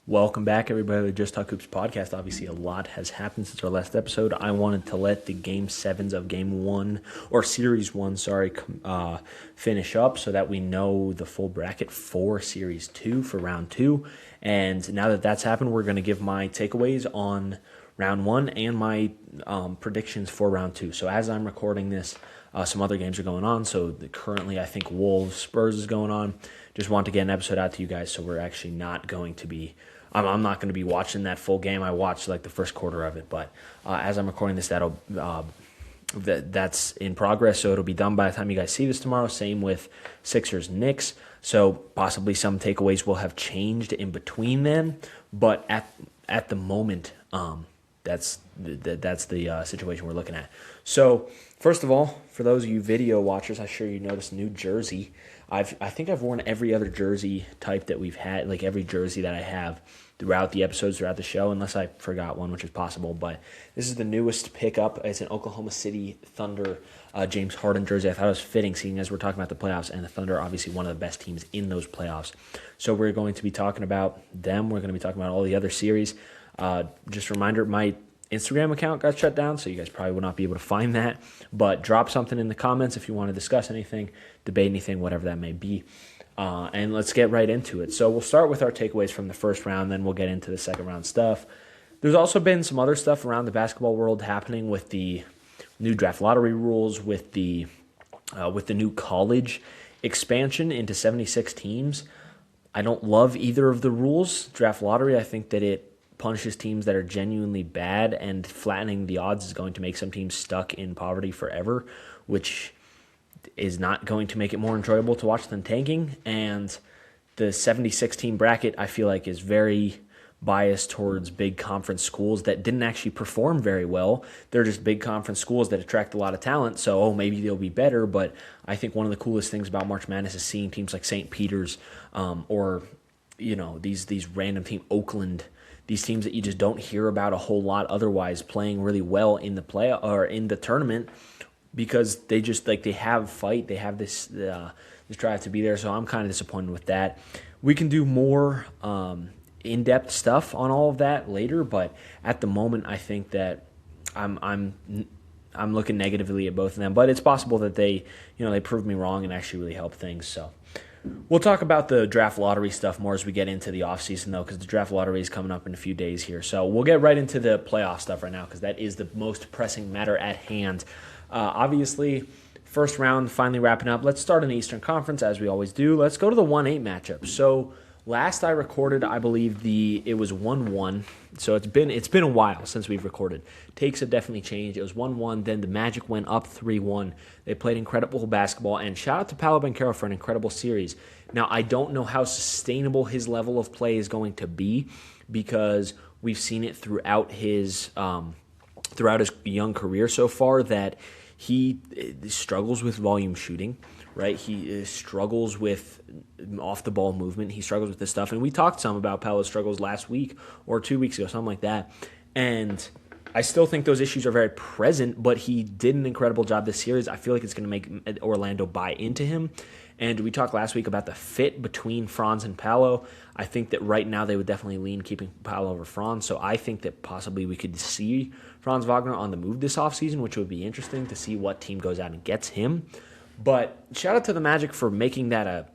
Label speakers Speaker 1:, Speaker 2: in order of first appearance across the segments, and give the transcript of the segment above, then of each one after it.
Speaker 1: Welcome back, everybody, to the Just Talk Hoops podcast. Obviously, a lot has happened since our last episode. I wanted to let the Game 7s of Game 1, or Series 1, finish up so that we know the full bracket for Series 2 for Round 2. And now that that's happened, we're going to give my takeaways on Round 1 and my predictions for Round 2. So as I'm recording this, some other games are going on. So currently, I think Wolves Spurs is going on. Just want to get an episode out to you guys, so we're actually not going to be I'm not going to be watching that full game. I watched like the first quarter of it, but as I'm recording this, that's in progress, so it'll be done by the time you guys see this tomorrow. Same with Sixers Knicks, so possibly some takeaways will have changed in between them, but at the moment, that's the situation we're looking at. So first of all, for those of you video watchers, I'm sure you noticed new jersey. I think I've worn every other jersey type that we've had, like every jersey that I have throughout the episodes, throughout the show, unless I forgot one, which is possible. But this is the newest pickup. It's an Oklahoma City Thunder James Harden jersey. I thought it was fitting, seeing as we're talking about the playoffs, and the Thunder are obviously one of the best teams in those playoffs. So we're going to be talking about them. We're going to be talking about all the other series. Just a reminder, my Instagram account got shut down, so you guys probably will not be able to find that. But drop something in the comments if you want to discuss anything, debate anything, whatever that may be. And let's get right into it. So we'll start with our takeaways from the first round, then we'll get into the second round stuff. There's also been some other stuff around the basketball world happening with the new draft lottery rules, with the new college expansion into 76 teams. I don't love either of the rules. Draft lottery, I think that it punishes teams that are genuinely bad, and flattening the odds is going to make some teams stuck in poverty forever, which is not going to make it more enjoyable to watch than tanking. And the 76 team bracket, I feel like, is very biased towards big conference schools that didn't actually perform very well. They're just big conference schools that attract a lot of talent, so maybe they'll be better. But I think one of the coolest things about March Madness is seeing teams like St. Peter's or these random team, Oakland, these teams that you just don't hear about a whole lot otherwise, playing really well in the play or in the tournament, because they just they have fight, they have this drive to be there. So I'm kind of disappointed with that. We can do more in-depth stuff on all of that later, but at the moment, I think that I'm looking negatively at both of them. But it's possible that they proved me wrong and actually really helped things. So we'll talk about the draft lottery stuff more as we get into the offseason, though, because the draft lottery is coming up in a few days here. So we'll get right into the playoff stuff right now, because that is the most pressing matter at hand. Obviously, first round finally wrapping up. Let's start in the Eastern Conference, as we always do. Let's go to the 1-8 matchup. So last I recorded, I believe it was 1-1. So it's been a while since we've recorded. Takes have definitely changed. It was 1-1. Then the Magic went up 3-1. They played incredible basketball. And shout out to Paolo Banchero for an incredible series. Now, I don't know how sustainable his level of play is going to be, because we've seen it throughout his young career so far that he struggles with volume shooting, right? He struggles with off-the-ball movement. He struggles with this stuff. And we talked some about Paolo's struggles last week or 2 weeks ago, something like that. And I still think those issues are very present, but he did an incredible job this series. I feel like it's going to make Orlando buy into him. And we talked last week about the fit between Franz and Paolo. I think that right now they would definitely lean keeping Paolo over Franz. So I think that possibly we could see Franz Wagner on the move this offseason, which would be interesting to see what team goes out and gets him. But shout out to the Magic for making that a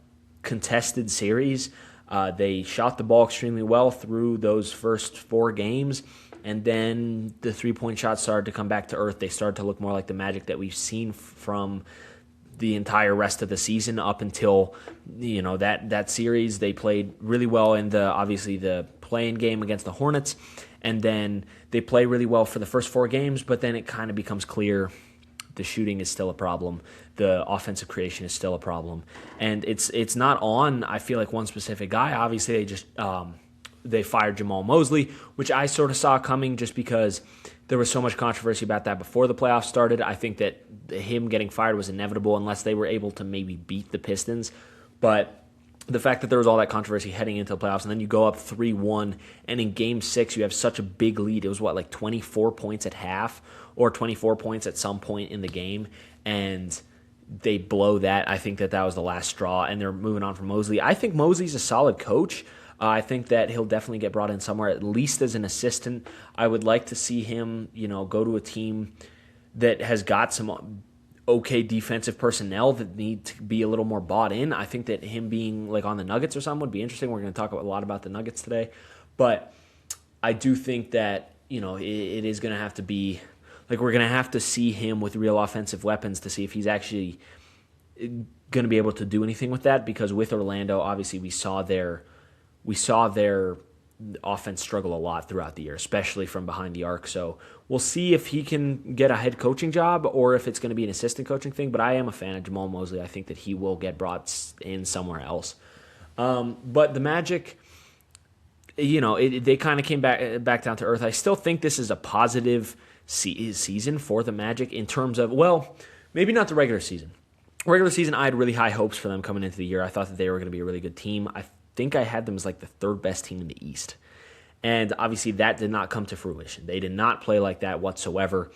Speaker 1: contested series. They shot the ball extremely well through those first 4 games. And then the three-point shots started to come back to earth. They started to look more like the Magic that we've seen from the entire rest of the season up until that series. They played really well in the play-in game against the Hornets, and then they play really well for the first 4 games, but then it kind of becomes clear the shooting is still a problem, the offensive creation is still a problem, and it's not on, I feel like, one specific guy. Obviously, they fired Jamal Mosley, which I sort of saw coming just because there was so much controversy about that before the playoffs started. I think that him getting fired was inevitable unless they were able to maybe beat the Pistons. But the fact that there was all that controversy heading into the playoffs, and then you go up 3-1, and in Game 6 you have such a big lead. It was, 24 points at half or 24 points at some point in the game, and they blow that. I think that was the last straw, and they're moving on from Mosley. I think Mosley's a solid coach. I think that he'll definitely get brought in somewhere, at least as an assistant. I would like to see him, go to a team that has got some okay defensive personnel that need to be a little more bought in. I think that him being like on the Nuggets or something would be interesting. We're going to talk a lot about the Nuggets today, but I do think that it is going to have to be like we're going to have to see him with real offensive weapons to see if he's actually going to be able to do anything with that. Because with Orlando, obviously we saw their offense struggle a lot throughout the year, especially from behind the arc. So we'll see if he can get a head coaching job or if it's going to be an assistant coaching thing. But I am a fan of Jamal Mosley. I think that he will get brought in somewhere else. But the Magic, they kind of came back down to earth. I still think this is a positive season for the Magic in terms of, well, maybe not the regular season. Regular season, I had really high hopes for them coming into the year. I thought that they were going to be a really good team. I think I had them as like the third best team in the East. And obviously that did not come to fruition. They did not play like that whatsoever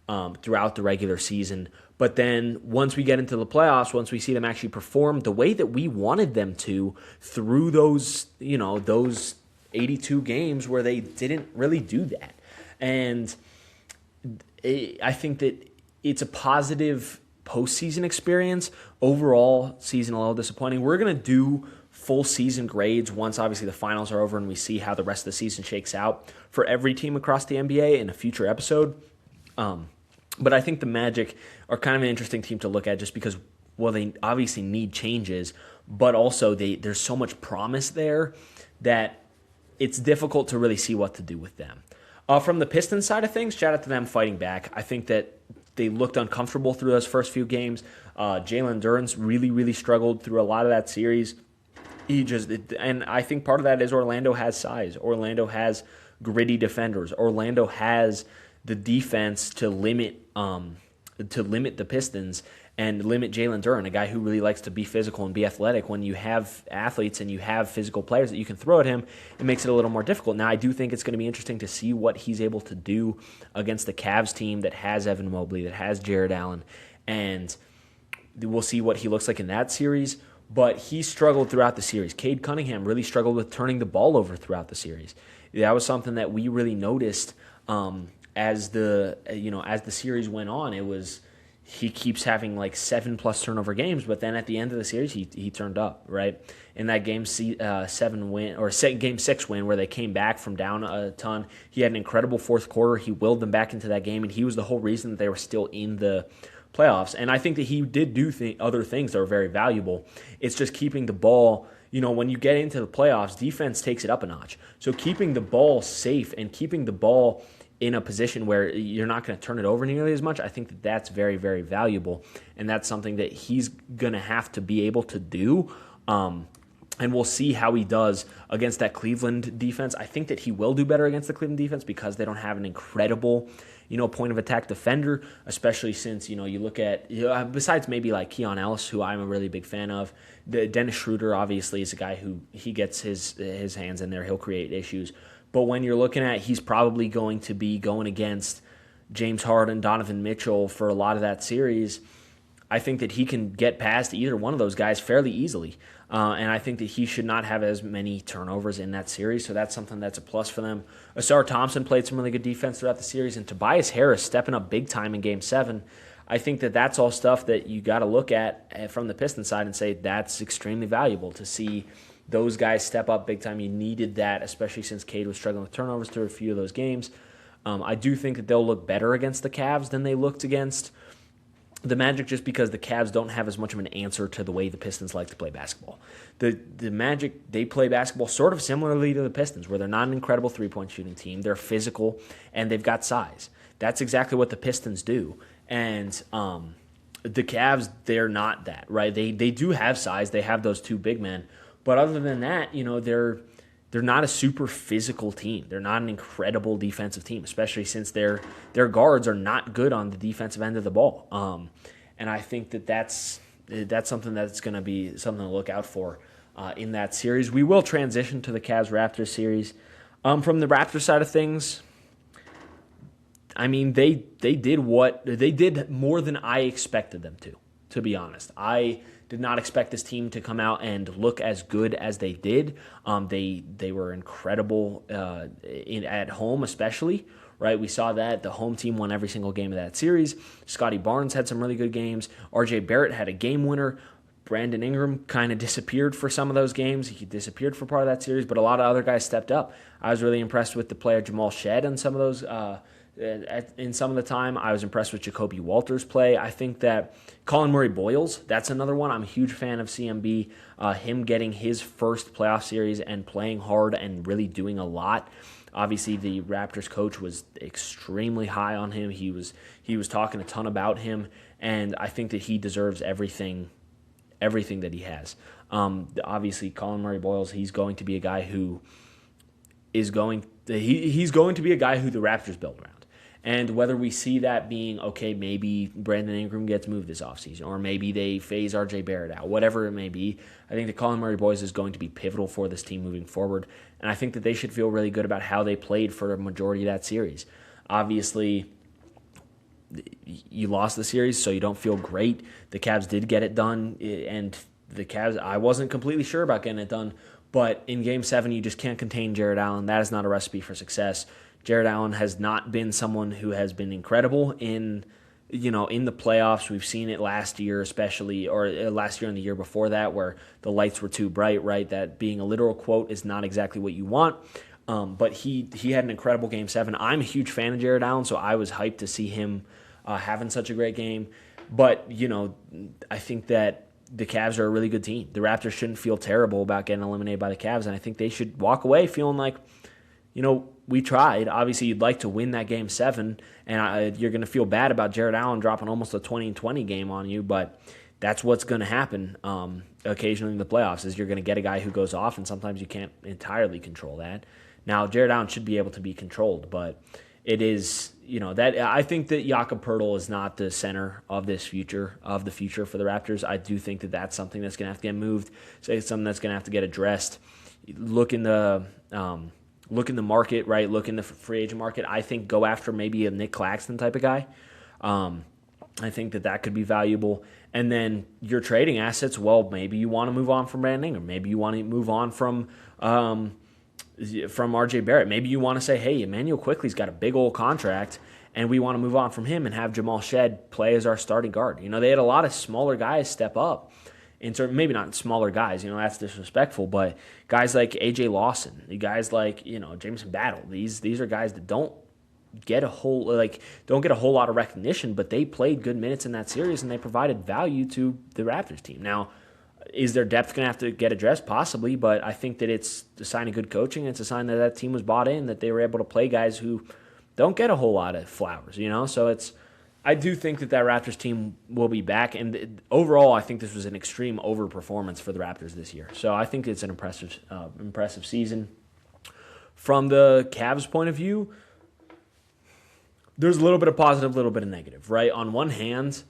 Speaker 1: throughout the regular season. But then once we get into the playoffs, once we see them actually perform the way that we wanted them to through those 82 games where they didn't really do that. And I think that it's a positive postseason experience. Overall, season a little disappointing. We're going to do full season grades once obviously the finals are over and we see how the rest of the season shakes out for every team across the NBA in a future episode. But I think the Magic are kind of an interesting team to look at just because, well, they obviously need changes, but also there's so much promise there that it's difficult to really see what to do with them. From the Pistons side of things, shout out to them fighting back. I think that they looked uncomfortable through those first few games. Jalen Duren's really, really struggled through a lot of that series. And I think part of that is Orlando has size. Orlando has gritty defenders. Orlando has the defense to limit the Pistons and limit Jalen Duren, a guy who really likes to be physical and be athletic. When you have athletes and you have physical players that you can throw at him, it makes it a little more difficult. Now, I do think it's going to be interesting to see what he's able to do against the Cavs team that has Evan Mobley, that has Jared Allen, and we'll see what he looks like in that series. But he struggled throughout the series. Cade Cunningham really struggled with turning the ball over throughout the series. That was something that we really noticed as the series went on. It was he keeps having like 7+ turnover games, but then at the end of the series he turned up, right? In that game 7 win or game 6 win where they came back from down a ton, he had an incredible fourth quarter. He willed them back into that game, and he was the whole reason that they were still in the playoffs. And I think that he did do other things that were very valuable. It's just keeping the ball. When you get into the playoffs, defense takes it up a notch. So keeping the ball safe and keeping the ball in a position where you're not going to turn it over nearly as much, I think that that's very, very valuable. And that's something that he's going to have to be able to do. And we'll see how he does against that Cleveland defense. I think that he will do better against the Cleveland defense because they don't have an incredible, point of attack defender, especially since, you look at, besides maybe like Keon Ellis, who I'm a really big fan of. Dennis Schroeder obviously is a guy who he gets his hands in there. He'll create issues. But when you're looking at, he's probably going to be going against James Harden, Donovan Mitchell for a lot of that series. I think that he can get past either one of those guys fairly easily. And I think that he should not have as many turnovers in that series. So that's something that's a plus for them. Asar Thompson played some really good defense throughout the series. And Tobias Harris stepping up big time in Game 7. I think that that's all stuff that you got to look at from the Pistons side and say that's extremely valuable to see those guys step up big time. You needed that, especially since Cade was struggling with turnovers through a few of those games. I do think that they'll look better against the Cavs than they looked against the Magic, just because the Cavs don't have as much of an answer to the way the Pistons like to play basketball. The Magic, they play basketball sort of similarly to the Pistons, where they're not an incredible three-point shooting team. They're physical, and they've got size. That's exactly what the Pistons do. And the Cavs, they're not that, right? They do have size. They have those two big men. But other than that, they're not a super physical team. They're not an incredible defensive team, especially since their guards are not good on the defensive end of the ball. And I think that that's something that's going to be something to look out for in that series. We will transition to the Cavs-Raptors series. From the Raptors side of things, I mean, they did more than I expected them to be honest. I did not expect this team to come out and look as good as they did. They were incredible at home, especially. Right, we saw that the home team won every single game of that series. Scotty Barnes had some really good games. RJ Barrett had a game winner. Brandon Ingram kind of disappeared for some of those games. He disappeared for part of that series, but a lot of other guys stepped up. I was really impressed with the player Jamal Shead in some of those. In some of the time, I was impressed with Jacoby Walters' play. I think that Colin Murray-Boyles, that's another one. I'm a huge fan of CMB. Him getting his first playoff series and playing hard and really doing a lot. Obviously, the Raptors coach was extremely high on him. He was talking a ton about him, and I think that he deserves everything that he has. Obviously, Colin Murray-Boyles, he's going to be a guy who he's going to be a guy who the Raptors build around. And whether we see that being, okay, maybe Brandon Ingram gets moved this offseason, or maybe they phase RJ Barrett out, whatever it may be, I think that Colin Murray-Boyles is going to be pivotal for this team moving forward. And I think that they should feel really good about how they played for a majority of that series. Obviously, you lost the series, so you don't feel great. The Cavs did get it done, and the Cavs, I wasn't completely sure about getting it done, but in Game 7, you just can't contain Jarrett Allen. That is not a recipe for success. Jarrett Allen has not been someone who has been incredible in the playoffs. We've seen it last year especially, or last year and the year before that, where the lights were too bright, right? That being a literal quote is not exactly what you want. But he had an incredible Game 7. I'm a huge fan of Jarrett Allen, so I was hyped to see him having such a great game. But, I think that the Cavs are a really good team. The Raptors shouldn't feel terrible about getting eliminated by the Cavs, and I think they should walk away feeling like, we tried. Obviously, you'd like to win that Game 7, and you're going to feel bad about Jarrett Allen dropping almost a 20-20 game on you, but that's what's going to happen occasionally in the playoffs, is you're going to get a guy who goes off, and sometimes you can't entirely control that. Now, Jarrett Allen should be able to be controlled, but it is, that I think that Jakob Poeltl is not the center of the future for the Raptors. I do think that that's something that's going to have to get moved. So it's something that's going to have to get addressed. Look in the market, right? Look in the free agent market. I think go after maybe a Nick Claxton type of guy. I think that could be valuable. And then your trading assets, well, maybe you want to move on from Brandon Ingram. Maybe you want to move on from RJ Barrett. Maybe you want to say, hey, Emmanuel Quickley's got a big old contract, and we want to move on from him and have Jamal Shead play as our starting guard. They had a lot of smaller guys step up. Maybe not smaller guys, that's disrespectful, but guys like A.J. Lawson, guys like, Jameson Battle, these are guys that don't get a whole lot of recognition, but they played good minutes in that series and they provided value to the Raptors team. Now, is their depth going to have to get addressed? Possibly, but I think that it's a sign of good coaching. It's a sign that team was bought in, that they were able to play guys who don't get a whole lot of flowers, So I do think that Raptors team will be back, and overall, I think this was an extreme overperformance for the Raptors this year. So I think it's an impressive season. From the Cavs' point of view, there's a little bit of positive, a little bit of negative, right? On one hand,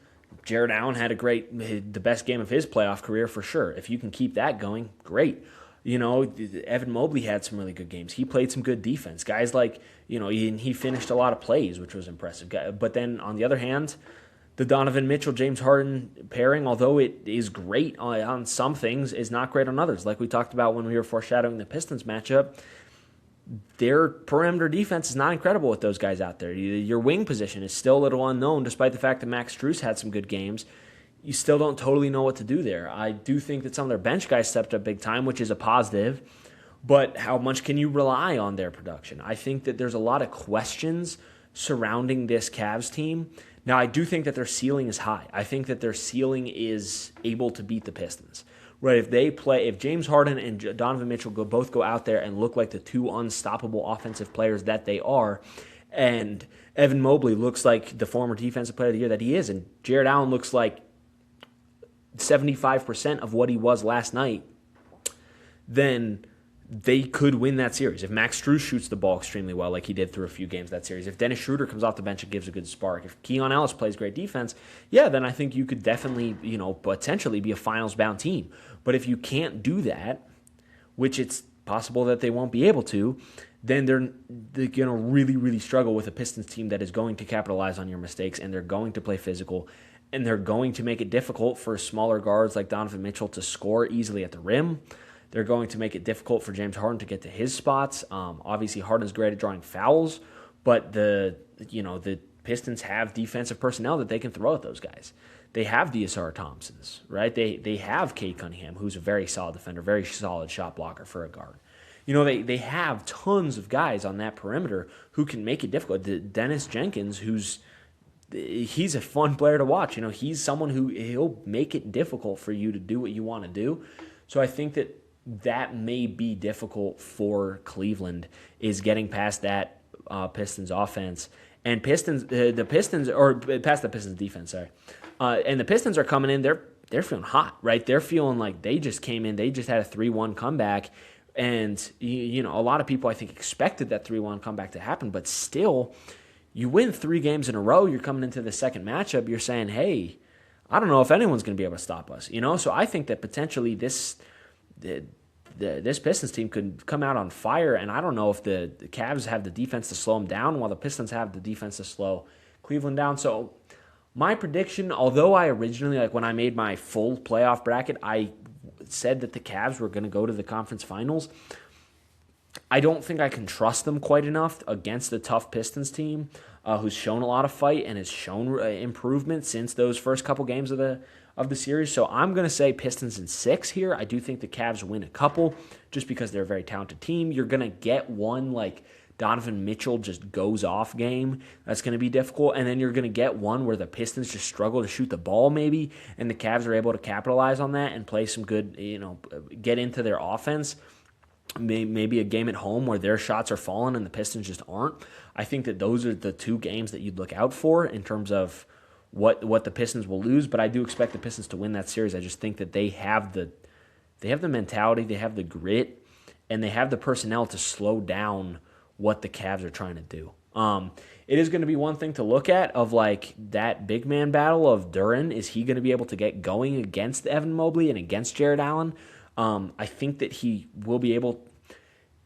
Speaker 1: Jarrett Allen had the best game of his playoff career for sure. If you can keep that going, great. Evan Mobley had some really good games. He played some good defense. Guys like, he finished a lot of plays, which was impressive. But then on the other hand, the Donovan Mitchell-James Harden pairing, although it is great on some things, is not great on others. Like we talked about when we were foreshadowing the Pistons matchup, their perimeter defense is not incredible with those guys out there. Your wing position is still a little unknown, despite the fact that Max Strus had some good games. You still don't totally know what to do there. I do think that some of their bench guys stepped up big time, which is a positive, but how much can you rely on their production? I think that there's a lot of questions surrounding this Cavs team. Now, I do think that their ceiling is high. I think that their ceiling is able to beat the Pistons. Right, if James Harden and Donovan Mitchell both go out there and look like the two unstoppable offensive players that they are, and Evan Mobley looks like the former defensive player of the year that he is, and Jarrett Allen looks like 75% of what he was last night, then they could win that series. If Max Strus shoots the ball extremely well like he did through a few games that series, if Dennis Schroeder comes off the bench and gives a good spark, if Keon Ellis plays great defense, then I think you could definitely, potentially be a finals-bound team. But if you can't do that, which it's possible that they won't be able to, then they're going to really, really struggle with a Pistons team that is going to capitalize on your mistakes, and they're going to play physical. and they're going to make it difficult for smaller guards like Donovan Mitchell to score easily at the rim. They're going to make it difficult for James Harden to get to his spots. Obviously, Harden's great at drawing fouls, but the Pistons have defensive personnel that they can throw at those guys. They have the Asar Thompsons, right? They have Kate Cunningham, who's a very solid defender, very solid shot blocker for a guard. They have tons of guys on that perimeter who can make it difficult. Dennis Jenkins, he's a fun player to watch. He's someone he'll make it difficult for you to do what you want to do. So I think that may be difficult for Cleveland, is getting past that Pistons offense. And past the Pistons defense, sorry. And the Pistons are coming in, they're feeling hot, right? They're feeling like they just came in, they just had a 3-1 comeback. And, a lot of people, I think, expected that 3-1 comeback to happen. But still, you win 3 games in a row, you're coming into the second matchup, you're saying, hey, I don't know if anyone's going to be able to stop us. So I think that potentially this Pistons team could come out on fire. And I don't know if the Cavs have the defense to slow them down, while the Pistons have the defense to slow Cleveland down. So my prediction, although I originally, when I made my full playoff bracket, I said that the Cavs were going to go to the conference finals, I don't think I can trust them quite enough against the tough Pistons team, who's shown a lot of fight and has shown improvement since those first couple games of the series. So I'm going to say Pistons in 6 here. I do think the Cavs win a couple just because they're a very talented team. You're going to get one Donovan Mitchell just goes off game. That's going to be difficult. And then you're going to get one where the Pistons just struggle to shoot the ball maybe, and the Cavs are able to capitalize on that and play some good, get into their offense. Maybe a game at home where their shots are falling and the Pistons just aren't. I think that those are the 2 games that you'd look out for in terms of what the Pistons will lose. But I do expect the Pistons to win that series. I just think that they have the mentality, they have the grit, and they have the personnel to slow down what the Cavs are trying to do. It is going to be one thing to look at of that big man battle of Duren. Is he going to be able to get going against Evan Mobley and against Jared Allen? I think that he will be able.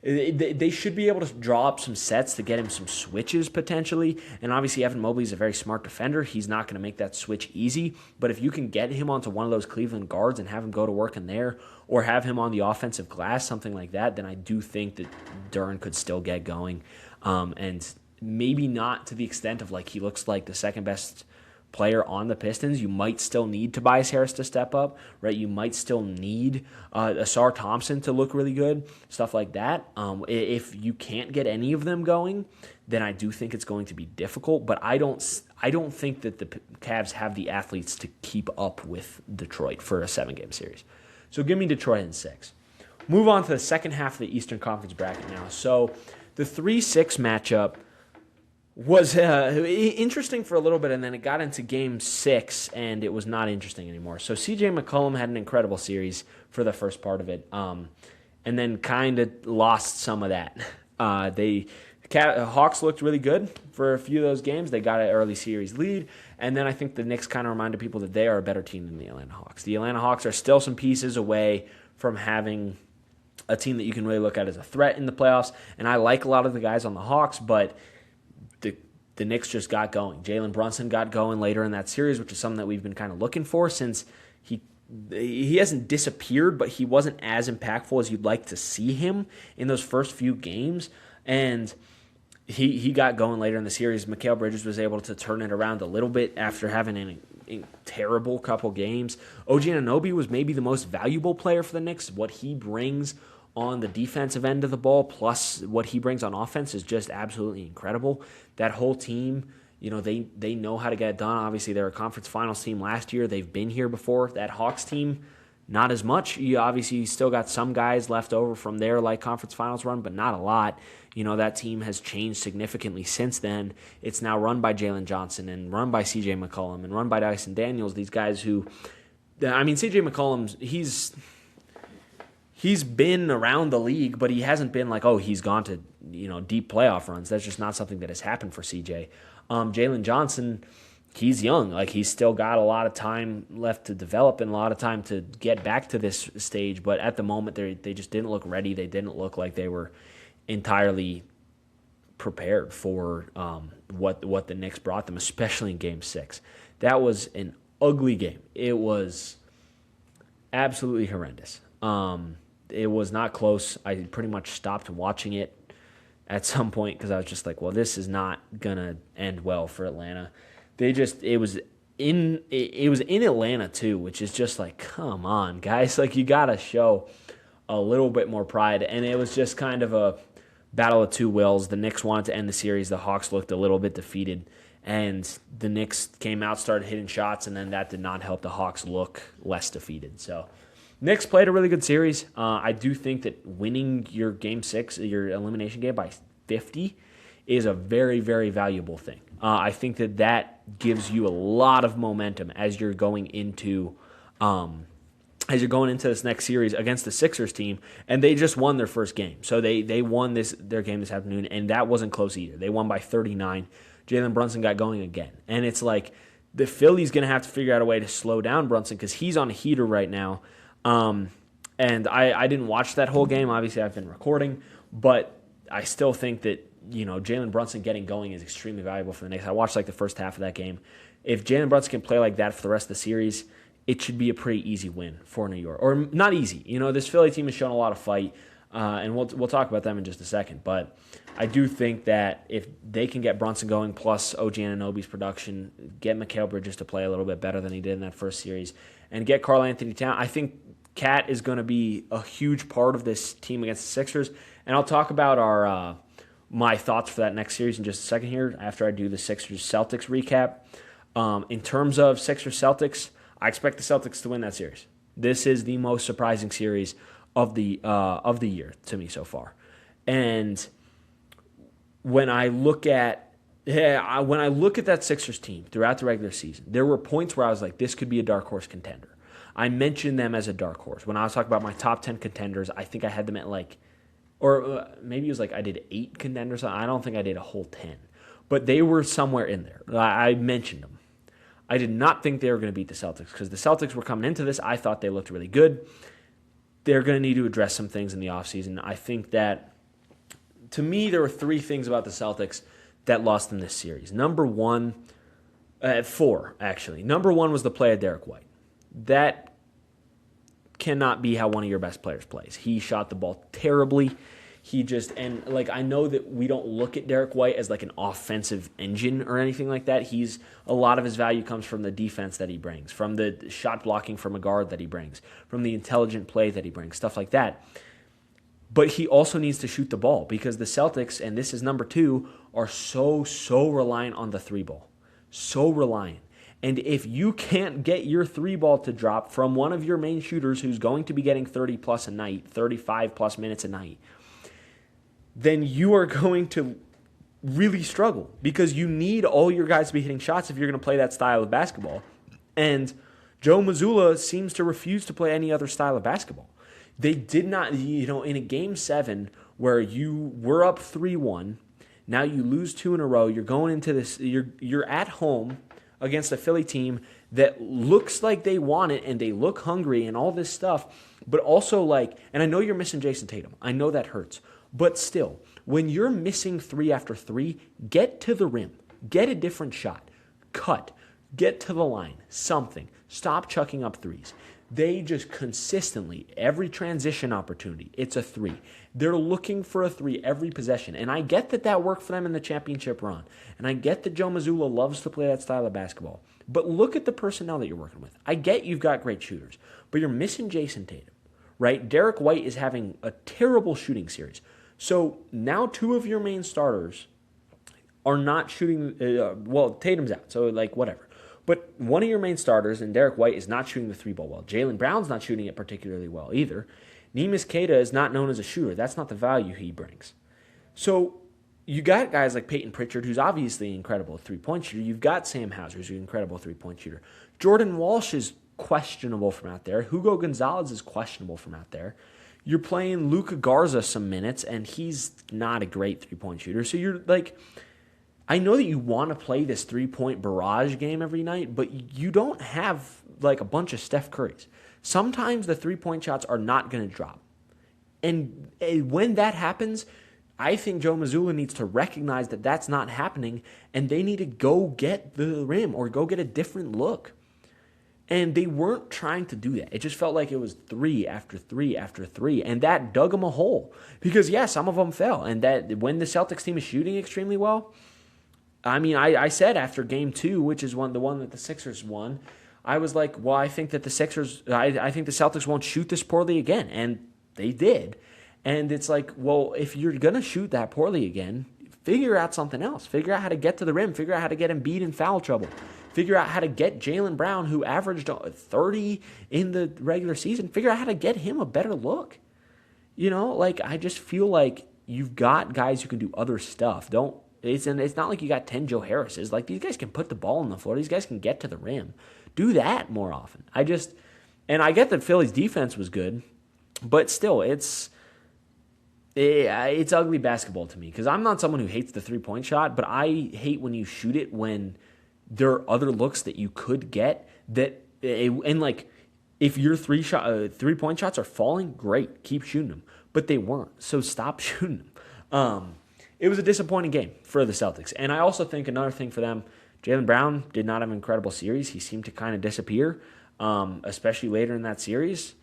Speaker 1: They should be able to draw up some sets to get him some switches potentially. And obviously Evan Mobley is a very smart defender. He's not going to make that switch easy. But if you can get him onto one of those Cleveland guards and have him go to work in there, or have him on the offensive glass, something like that, then I do think that Duren could still get going. And maybe not to the extent of he looks like the second best player on the Pistons. You might still need Tobias Harris to step up, right? You might still need Asar Thompson to look really good, stuff like that. If you can't get any of them going, then I do think it's going to be difficult. But I don't think that the Cavs have the athletes to keep up with Detroit for a 7-game series. So give me Detroit in 6. Move on to the second half of the Eastern Conference bracket now. So the 3-6 matchup was interesting for a little bit, and then it got into Game 6, and it was not interesting anymore. So C.J. McCollum had an incredible series for the first part of it, and then kind of lost some of that. The Hawks looked really good for a few of those games. They got an early series lead, and then I think the Knicks kind of reminded people that they are a better team than the Atlanta Hawks. The Atlanta Hawks are still some pieces away from having a team that you can really look at as a threat in the playoffs, and I like a lot of the guys on the Hawks, but the Knicks just got going. Jalen Brunson got going later in that series, which is something that we've been kind of looking for since he hasn't disappeared, but he wasn't as impactful as you'd like to see him in those first few games. And he got going later in the series. Mikal Bridges was able to turn it around a little bit after having a terrible couple games. OG Anunoby was maybe the most valuable player for the Knicks. What he brings on the defensive end of the ball, plus what he brings on offense, is just absolutely incredible. That whole team, they know how to get it done. Obviously, they're a conference finals team last year. They've been here before. That Hawks team, not as much. You still got some guys left over from their conference finals run, but not a lot. That team has changed significantly since then. It's now run by Jalen Johnson and run by C.J. McCollum and run by Dyson Daniels. These guys who, C.J. McCollum, he's been around the league, but he hasn't been he's gone to deep playoff runs. That's just not something that has happened for CJ. Jalen Johnson, he's young. He's still got a lot of time left to develop and a lot of time to get back to this stage. But at the moment, they just didn't look ready. They didn't look like they were entirely prepared for what the Knicks brought them, especially in Game 6. That was an ugly game. It was absolutely horrendous. It was not close. I pretty much stopped watching it at some point because I was just like, well, this is not gonna end well for Atlanta. It was in Atlanta too, which is just like, come on, guys, like you gotta show a little bit more pride. And it was just kind of a battle of two wills. The Knicks wanted to end the series. The Hawks looked a little bit defeated, and the Knicks came out, started hitting shots, and then that did not help the Hawks look less defeated. So Knicks played a really good series. I do think that winning your Game 6, your elimination game by 50 is a very, very valuable thing. I think that gives you a lot of momentum as you're going into this next series against the Sixers team, and they just won their first game. So they won their game this afternoon, and that wasn't close either. They won by 39. Jalen Brunson got going again. And it's like the Philly's going to have to figure out a way to slow down Brunson because he's on a heater right now. And I didn't watch that whole game. Obviously, I've been recording, but I still think that, Jalen Brunson getting going is extremely valuable for the Knicks. I watched like the first half of that game. If Jalen Brunson can play like that for the rest of the series, it should be a pretty easy win for New York. Or not easy. This Philly team has shown a lot of fight, and we'll talk about them in just a second. But I do think that if they can get Brunson going, plus OG Anunoby's production, get Mikal Bridges to play a little bit better than he did in that first series, and get Karl Anthony Towns, I think Cat is going to be a huge part of this team against the Sixers. And I'll talk about my thoughts for that next series in just a second here after I do the Sixers-Celtics recap. In terms of Sixers-Celtics, I expect the Celtics to win that series. This is the most surprising series of the year to me so far. And when I look at that Sixers team throughout the regular season, there were points where I was like, this could be a dark horse contender. I mentioned them as a dark horse. When I was talking about my top 10 contenders, I think I had them at maybe it was like I did 8 contenders. I don't think I did a whole 10. But they were somewhere in there. I mentioned them. I did not think they were going to beat the Celtics because the Celtics were coming into this. I thought they looked really good. They're going to need to address some things in the offseason. I think that, to me, there were 3 things about the Celtics that lost them this series. Number 4, actually. Number 1 was the play of Derek White. That cannot be how one of your best players plays. He shot the ball terribly. I know that we don't look at Derek White as like an offensive engine or anything like that. A lot of his value comes from the defense that he brings, from the shot blocking from a guard that he brings, from the intelligent play that he brings, stuff like that. But he also needs to shoot the ball because the Celtics, and this is number 2, are so reliant on the 3 ball. So reliant. And if you can't get your 3 ball to drop from one of your main shooters who's going to be getting 30 plus a night, 35 plus minutes a night, then you are going to really struggle because you need all your guys to be hitting shots if you're going to play that style of basketball. And Joe Mazzulla seems to refuse to play any other style of basketball. They did not, in a Game 7 where you were up 3-1, now you lose 2 in a row, you're going into this, you're at home against a Philly team that looks like they want it and they look hungry and all this stuff, but also and I know you're missing Jason Tatum. I know that hurts. But still, when you're missing 3 after 3, get to the rim. Get a different shot. Cut. Get to the line. Something. Stop chucking up threes. They just consistently, every transition opportunity, it's a 3. They're looking for a 3 every possession. And I get that worked for them in the championship run. And I get that Joe Mazzulla loves to play that style of basketball. But look at the personnel that you're working with. I get you've got great shooters, but you're missing Jason Tatum, right? Derek White is having a terrible shooting series. So now 2 of your main starters are not shooting. Tatum's out, so whatever. But one of your main starters, and Derek White, is not shooting the 3 ball well. Jaylen Brown's not shooting it particularly well either. Neemias Queta is not known as a shooter. That's not the value he brings. So you got guys like Peyton Pritchard, who's obviously an incredible 3-point shooter. You've got Sam Hauser, who's an incredible 3-point shooter. Jordan Walsh is questionable from out there. Hugo Gonzalez is questionable from out there. You're playing Luka Garza some minutes, and he's not a great 3-point shooter. So you're I know that you want to play this 3-point barrage game every night, but you don't have a bunch of Steph Currys. Sometimes the 3-point shots are not going to drop. And when that happens, I think Joe Mazzulla needs to recognize that that's not happening, and they need to go get the rim or go get a different look. And they weren't trying to do that. It just felt like it was three after three after three, and that dug them a hole. Because, yeah, some of them fell. And that when the Celtics team is shooting extremely well, I mean, I said after game 2, which is the one that the Sixers won, I was like, well, I think that the I think the Celtics won't shoot this poorly again. And they did. And it's like, well, if you're going to shoot that poorly again, figure out something else. Figure out how to get to the rim. Figure out how to get Embiid in foul trouble. Figure out how to get Jaylen Brown, who averaged 30 in the regular season, figure out how to get him a better look. I just feel like you've got guys who can do other stuff. It's not like you got 10 Joe Harrises. Like, these guys can put the ball on the floor. These guys can get to the rim. Do that more often. And I get that Philly's defense was good, but still, it's ugly basketball to me because I'm not someone who hates the three-point shot, but I hate when you shoot it when there are other looks that you could get if your three-point shots are falling, great, keep shooting them. But they weren't, so stop shooting them. It was a disappointing game for the Celtics. And I also think another thing for them, Jaylen Brown did not have an incredible series. He seemed to kind of disappear, especially later in that series.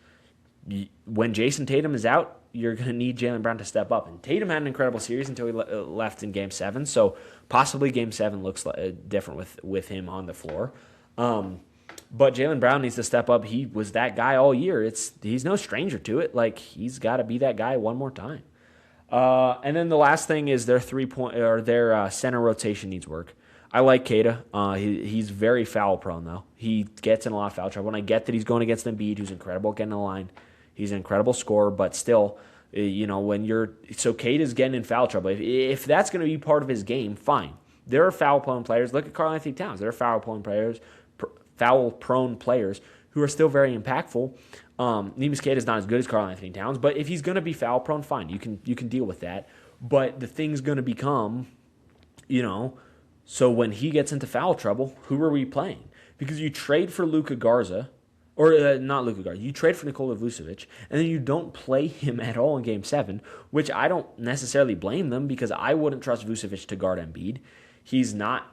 Speaker 1: When Jason Tatum is out, you're going to need Jaylen Brown to step up. And Tatum had an incredible series until he left in Game 7, so possibly Game 7 looks different with him on the floor. But Jaylen Brown needs to step up. He was that guy all year. He's no stranger to it. Like, he's got to be that guy one more time. And then the last thing is their center rotation needs work. I like Keita. He's very foul prone, though. He gets in a lot of foul trouble. And I get that he's going against Embiid, who's incredible getting the line. He's an incredible scorer, but still, so Keita's getting in foul trouble. If that's going to be part of his game, fine. There are foul prone players. Look at Karl-Anthony Towns. There are foul prone players who are still very impactful. Neemias Queta is not as good as Karl-Anthony Towns, but if he's going to be foul prone, fine. You can deal with that. But the thing's going to become, so when he gets into foul trouble, who are we playing? Because you trade for Luka Garza, or not Luka Garza, you trade for Nikola Vucevic, and then you don't play him at all in Game 7, which I don't necessarily blame them because I wouldn't trust Vucevic to guard Embiid. He's not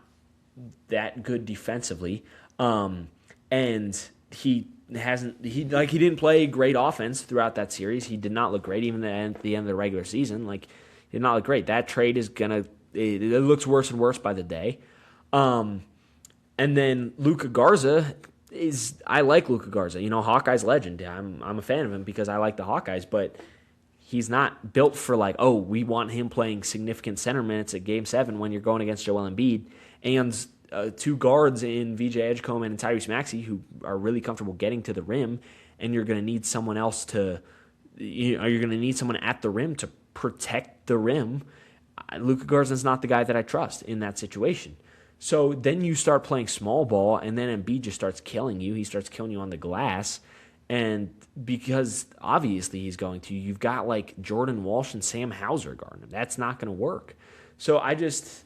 Speaker 1: that good defensively, and he didn't play great offense throughout that series. He did not look great even at the end of the regular season. He did not look great. That trade is it looks worse and worse by the day. And then Luka Garza I like Luka Garza. Hawkeyes legend. I'm a fan of him because I like the Hawkeyes, but he's not built for we want him playing significant center minutes at Game 7 when you're going against Joel Embiid and two guards in VJ Edgecombe and Tyrese Maxey who are really comfortable getting to the rim, and you're going to need someone else you're going to need someone at the rim to protect the rim. Luka Garza's not the guy that I trust in that situation. So then you start playing small ball, and then Embiid just starts killing you. He starts killing you on the glass. And because obviously he's going to, you've got Jordan Walsh and Sam Hauser guarding him. That's not going to work. So I just,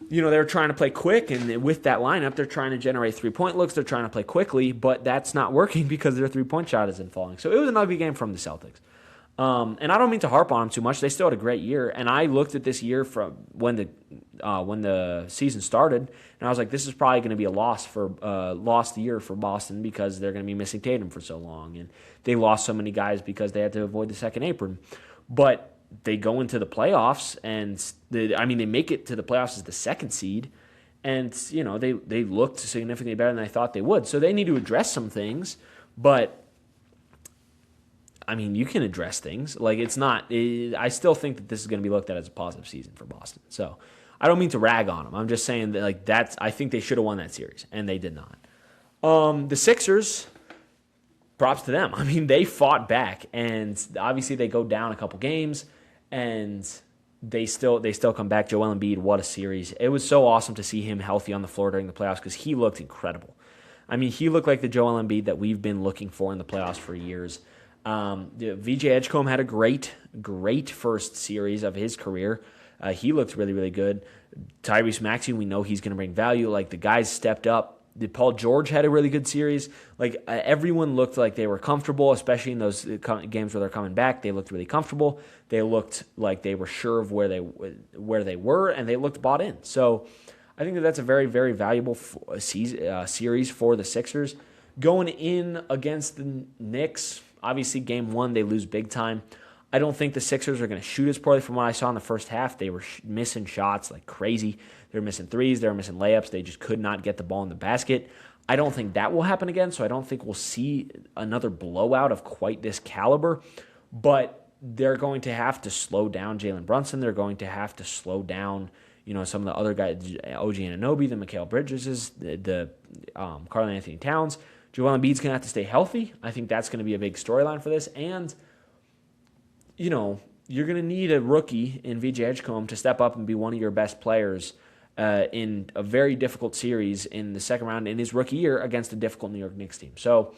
Speaker 1: they're trying to play quick, and with that lineup, they're trying to generate three-point looks. They're trying to play quickly, but that's not working because their three-point shot isn't falling. So it was an ugly game from the Celtics. And I don't mean to harp on them too much. They still had a great year. And I looked at this year from when the season started, and I was like, this is probably going to be a lost year for Boston because they're going to be missing Tatum for so long. And they lost so many guys because they had to avoid the second apron. But they go into the playoffs, and they make it to the playoffs as the second seed. And, they looked significantly better than I thought they would. So they need to address some things, but you can address things. It's not. I still think that this is going to be looked at as a positive season for Boston. So I don't mean to rag on them. I'm just saying that I think they should have won that series, and they did not. The Sixers, props to them. They fought back, and obviously they go down a couple games, and they still come back. Joel Embiid, what a series! It was so awesome to see him healthy on the floor during the playoffs because he looked incredible. He looked like the Joel Embiid that we've been looking for in the playoffs for years. VJ Edgecombe had a great first series of his career. He looked really, really good. Tyrese Maxey, we know he's going to bring value. The guys stepped up. Paul George had a really good series. Everyone looked like they were comfortable, especially in those games where they're coming back. They looked really comfortable. They looked like they were sure of where they were, and they looked bought in. So I think that's a very, very valuable series for the Sixers. Going in against the Knicks, obviously game one, they lose big time. I don't think the Sixers are going to shoot as poorly from what I saw in the first half. They were missing shots like crazy. They were missing threes. They were missing layups. They just could not get the ball in the basket. I don't think that will happen again, so I don't think we'll see another blowout of quite this caliber. But they're going to have to slow down Jalen Brunson. They're going to have to slow down, some of the other guys, OG Anunoby, the Mikal Bridges, the Karl Anthony Towns. Joel Embiid's going to have to stay healthy. I think that's going to be a big storyline for this. And you're going to need a rookie in VJ Edgecombe to step up and be one of your best players in a very difficult series in the second round in his rookie year against a difficult New York Knicks team. So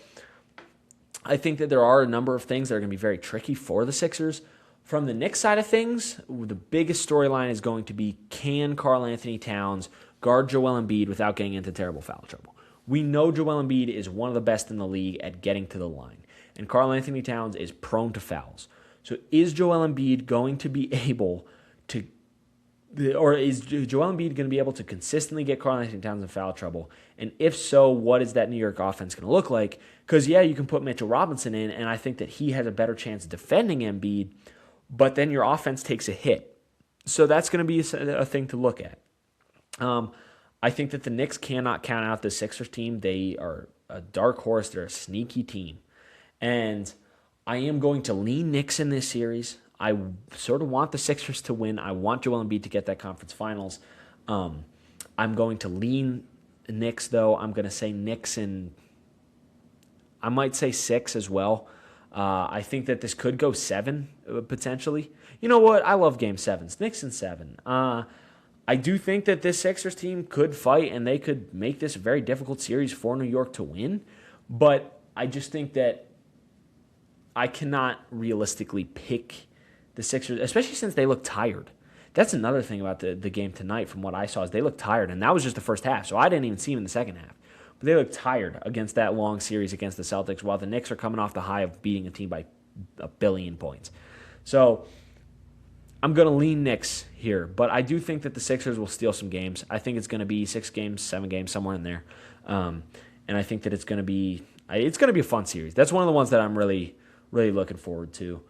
Speaker 1: I think that there are a number of things that are going to be very tricky for the Sixers. From the Knicks side of things, the biggest storyline is going to be, can Karl Anthony Towns guard Joel Embiid without getting into terrible foul trouble? We know Joel Embiid is one of the best in the league at getting to the line, and Karl Anthony Towns is prone to fouls. So is Joel Embiid going to be able to, or is Joel Embiid going to be able to consistently get Karl Anthony Towns in foul trouble? And if so, what is that New York offense going to look like? Because, you can put Mitchell Robinson in, and I think that he has a better chance defending Embiid, but then your offense takes a hit. So that's going to be a thing to look at. I think that the Knicks cannot count out the Sixers team. They are a dark horse. They're a sneaky team. And I am going to lean Knicks in this series. I sort of want the Sixers to win. I want Joel Embiid to get that conference finals. I'm going to lean Knicks, though. I'm going to say Knicks in, I might say 6 as well. I think that this could go 7, potentially. You know what? I love Game 7s. Knicks in 7. I do think that this Sixers team could fight, and they could make this a very difficult series for New York to win. But I just think that I cannot realistically pick the Sixers, especially since they look tired. That's another thing about the game tonight from what I saw, is they look tired, and that was just the first half, so I didn't even see them in the second half. But they look tired against that long series against the Celtics, while the Knicks are coming off the high of beating a team by 1 billion points. So I'm going to lean Knicks here, but I do think that the Sixers will steal some games. I think it's going to be 6 games, 7 games, somewhere in there. And I think that it's going to be a fun series. That's one of the ones that I'm really looking forward to.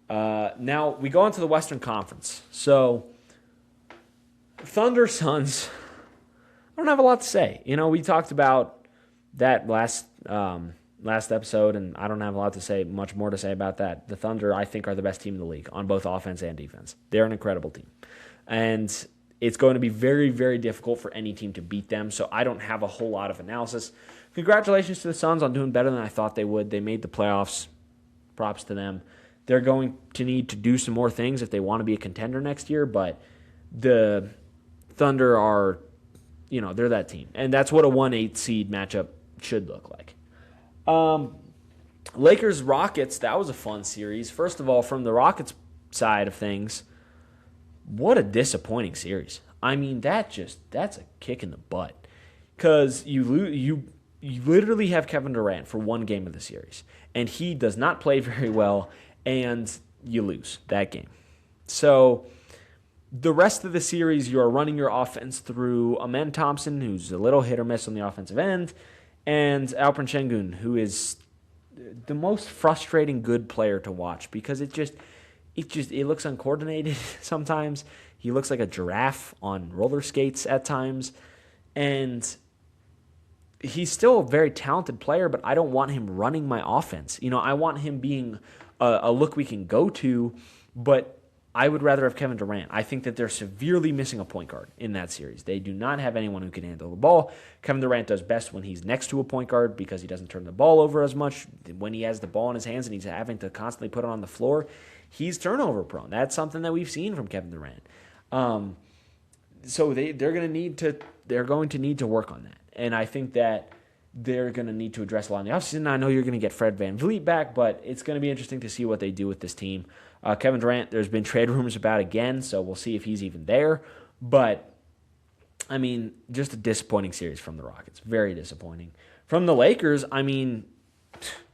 Speaker 1: Now, we go on to the Western Conference. So, Thunder, Suns, I don't have a lot to say. We talked about that last episode, and I don't have much more to say about that. The Thunder, I think, are the best team in the league on both offense and defense. They're an incredible team. And it's going to be very, very difficult for any team to beat them, so I don't have a whole lot of analysis. Congratulations to the Suns on doing better than I thought they would. They made the playoffs. Props to them. They're going to need to do some more things if they want to be a contender next year, but the Thunder are, they're that team. And that's what a 1-8 seed matchup should look like. Lakers-Rockets, that was a fun series. First of all, from the Rockets side of things, what a disappointing series. I mean, that's a kick in the butt. Because you literally have Kevin Durant for one game of the series, and he does not play very well, and you lose that game. So the rest of the series, you are running your offense through Amen Thompson, who's a little hit or miss on the offensive end, and Alperen Şengün, who is the most frustrating good player to watch because it looks uncoordinated sometimes. He looks like a giraffe on roller skates at times, and he's still a very talented player, but I don't want him running my offense. I want him being a look we can go to, but I would rather have Kevin Durant. I think that they're severely missing a point guard in that series. They do not have anyone who can handle the ball. Kevin Durant does best when he's next to a point guard because he doesn't turn the ball over as much. When he has the ball in his hands and he's having to constantly put it on the floor, he's turnover prone. That's something that we've seen from Kevin Durant. So they're going to need to work on that. And I think that they're going to need to address a lot in the offseason. I know you're going to get Fred VanVleet back, but it's going to be interesting to see what they do with this team. Kevin Durant, there's been trade rumors about again, so we'll see if he's even there. But, I mean, just a disappointing series from the Rockets. Very disappointing. From the Lakers, I mean,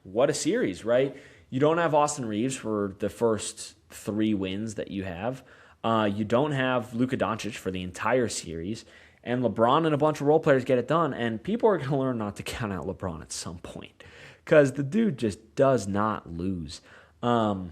Speaker 1: what a series, right? You don't have Austin Reeves for the first 3 wins that you have. You don't have Luka Doncic for the entire series. And LeBron and a bunch of role players get it done, and people are going to learn not to count out LeBron at some point because the dude just does not lose. And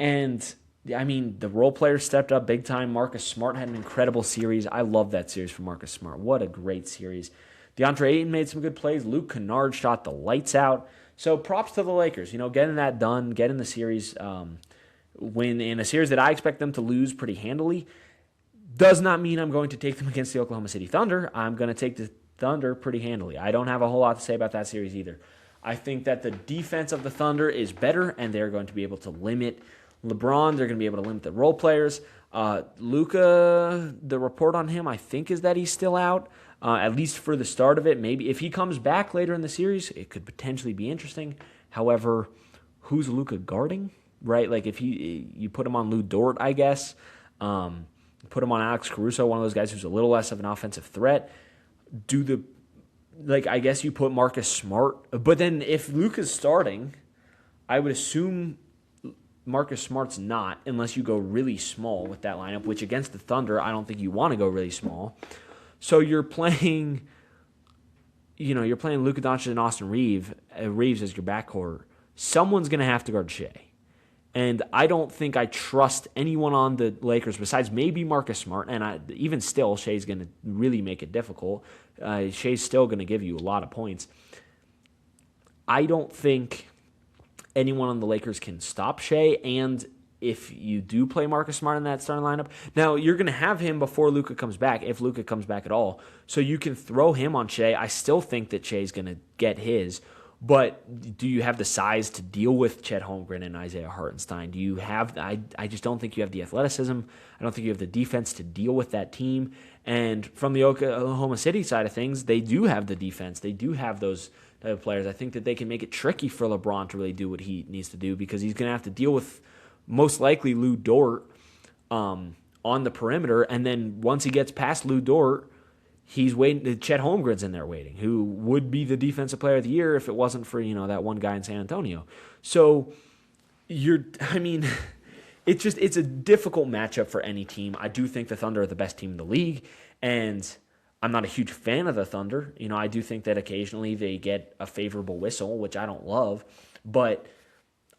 Speaker 1: I mean, the role players stepped up big time. Marcus Smart had an incredible series. I love that series for Marcus Smart. What a great series. DeAndre Ayton made some good plays. Luke Kennard shot the lights out. So props to the Lakers, getting that done, getting the series, win in a series that I expect them to lose pretty handily. Does not mean I'm going to take them against the Oklahoma City Thunder. I'm going to take the Thunder pretty handily. I don't have a whole lot to say about that series either. I think that the defense of the Thunder is better, and they're going to be able to limit LeBron. They're going to be able to limit the role players. Luka, the report on him, I think, is that he's still out, at least for the start of it. Maybe if he comes back later in the series, it could potentially be interesting. However, who's Luka guarding, right? Like if you put him on Lou Dort, I guess. Put him on Alex Caruso, one of those guys who's a little less of an offensive threat. I guess you put Marcus Smart. But then if Luka's starting, I would assume Marcus Smart's not, unless you go really small with that lineup, which against the Thunder, I don't think you want to go really small. So you're playing, Luka Doncic and Austin Reeves as your backcourt. Someone's going to have to guard Shea. And I don't think I trust anyone on the Lakers besides maybe Marcus Smart. And even still, Shea's going to really make it difficult. Shea's still going to give you a lot of points. I don't think anyone on the Lakers can stop Shea. And if you do play Marcus Smart in that starting lineup, now you're going to have him before Luka comes back, if Luka comes back at all. So you can throw him on Shea. I still think that Shea's going to get his. But do you have the size to deal with Chet Holmgren and Isaiah Hartenstein? Do you have? I just don't think you have the athleticism. I don't think you have the defense to deal with that team. And from the Oklahoma City side of things, they do have the defense. They do have those type of players. I think that they can make it tricky for LeBron to really do what he needs to do because he's going to have to deal with most likely Lou Dort on the perimeter. And then once he gets past Lou Dort, he's waiting. Chet Holmgren's in there waiting, who would be the defensive player of the year if it wasn't for that one guy in San Antonio. So it's a difficult matchup for any team. I do think the Thunder are the best team in the league, and I'm not a huge fan of the Thunder. I do think that occasionally they get a favorable whistle, which I don't love, but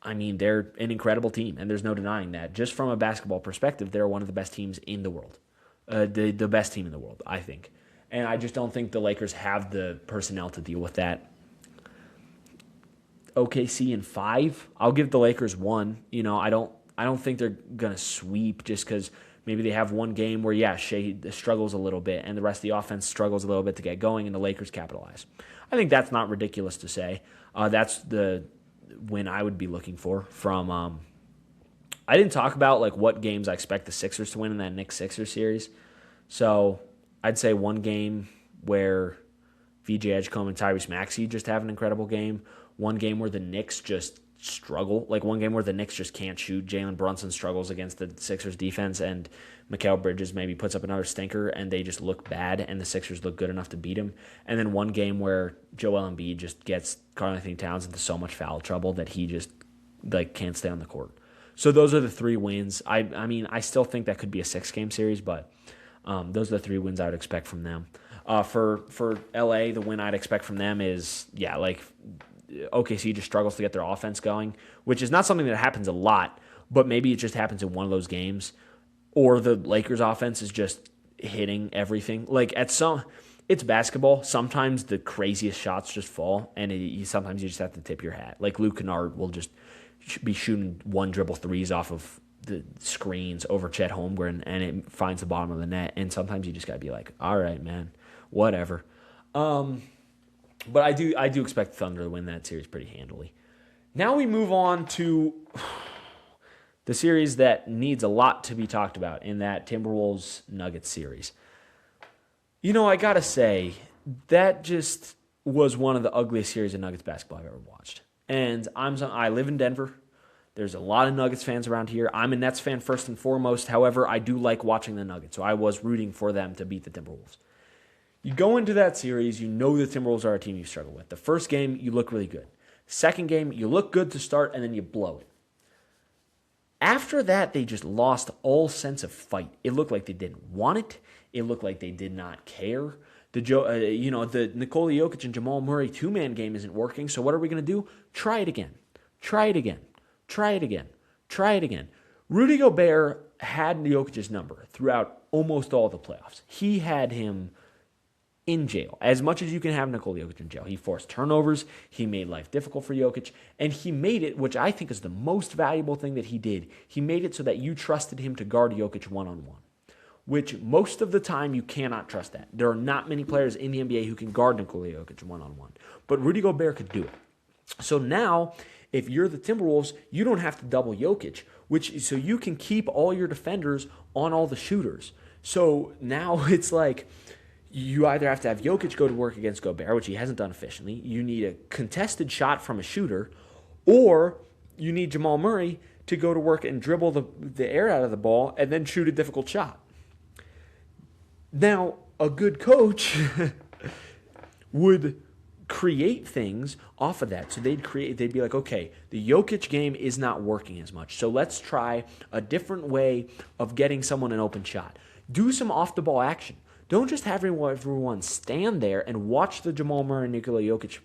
Speaker 1: they're an incredible team, and there's no denying that. Just from a basketball perspective, they're one of the best teams in the world, the best team in the world, I think. And I just don't think the Lakers have the personnel to deal with that. OKC in 5. I'll give the Lakers 1. I don't think they're gonna sweep just because maybe they have one game where Shea struggles a little bit and the rest of the offense struggles a little bit to get going and the Lakers capitalize. I think that's not ridiculous to say. That's the win I would be looking for from. I didn't talk about what games I expect the Sixers to win in that Knicks Sixers series, so I'd say one game where VJ Edgecombe and Tyrese Maxey just have an incredible game. One game where the Knicks just struggle. One game where the Knicks just can't shoot. Jalen Brunson struggles against the Sixers defense, and Mikal Bridges maybe puts up another stinker, and they just look bad, and the Sixers look good enough to beat him. And then one game where Joel Embiid just gets Karl-Anthony Towns into so much foul trouble that he just can't stay on the court. So those are the 3 wins. I still think that could be a 6-game series, but those are the 3 wins I would expect from them. For LA, the win I'd expect from them is, OKC just struggles to get their offense going, which is not something that happens a lot, but maybe it just happens in one of those games. Or the Lakers' offense is just hitting everything. It's basketball. Sometimes the craziest shots just fall, and sometimes you just have to tip your hat. Luke Kennard will just be shooting one dribble threes off of the screens over Chet Holmgren, and it finds the bottom of the net. And sometimes you just got to be like, all right, man, whatever. But I do expect the Thunder to win that series pretty handily. Now we move on to the series that needs a lot to be talked about in that Timberwolves-Nuggets series. I got to say, that just was one of the ugliest series of Nuggets basketball I've ever watched. And I live in Denver. There's a lot of Nuggets fans around here. I'm a Nets fan first and foremost. However, I do like watching the Nuggets, so I was rooting for them to beat the Timberwolves. You go into that series, the Timberwolves are a team you struggle with. The first game, you look really good. Second game, you look good to start, and then you blow it. After that, they just lost all sense of fight. It looked like they didn't want it. It looked like they did not care. The Nikola Jokic and Jamal Murray two-man game isn't working. So what are we going to do? Try it again. Try it again. Try it again. Try it again. Rudy Gobert had Jokic's number throughout almost all the playoffs. He had him in jail. As much as you can have Nikola Jokic in jail. He forced turnovers. He made life difficult for Jokic. And he made it, which I think is the most valuable thing that he did, he made it so that you trusted him to guard Jokic one-on-one, which most of the time you cannot trust that. There are not many players in the NBA who can guard Nikola Jokic one-on-one. But Rudy Gobert could do it. So now, if you're the Timberwolves, you don't have to double Jokic, so you can keep all your defenders on all the shooters. So now it's like you either have to have Jokic go to work against Gobert, which he hasn't done efficiently. You need a contested shot from a shooter, or you need Jamal Murray to go to work and dribble the air out of the ball and then shoot a difficult shot. Now, a good coach would create things off of that. So they'd be like, okay, the Jokic game is not working as much. So let's try a different way of getting someone an open shot. Do some off-the-ball action. Don't just have everyone stand there and watch the Jamal Murray and Nikola Jokic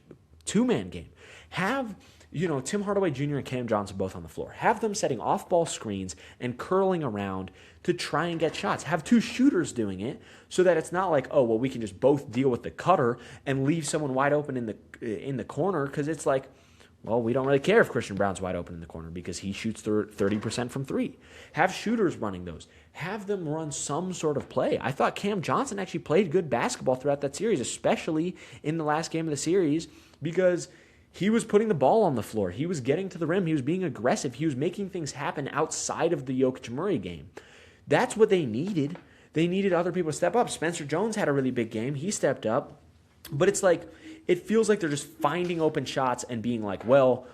Speaker 1: two-man game. Have, Tim Hardaway Jr. and Cam Johnson both on the floor. Have them setting off-ball screens and curling around to try and get shots. Have two shooters doing it so that it's not like, oh, well, we can just both deal with the cutter and leave someone wide open in the corner, because it's like, well, we don't really care if Christian Brown's wide open in the corner because he shoots 30% from three. Have shooters running those. Have them run some sort of play. I thought Cam Johnson actually played good basketball throughout that series, especially in the last game of the series, because he was putting the ball on the floor. He was getting to the rim. He was being aggressive. He was making things happen outside of the Jokic-Murray game. That's what they needed. They needed other people to step up. Spencer Jones had a really big game. He stepped up. But it's like, it feels like they're just finding open shots and being like, well,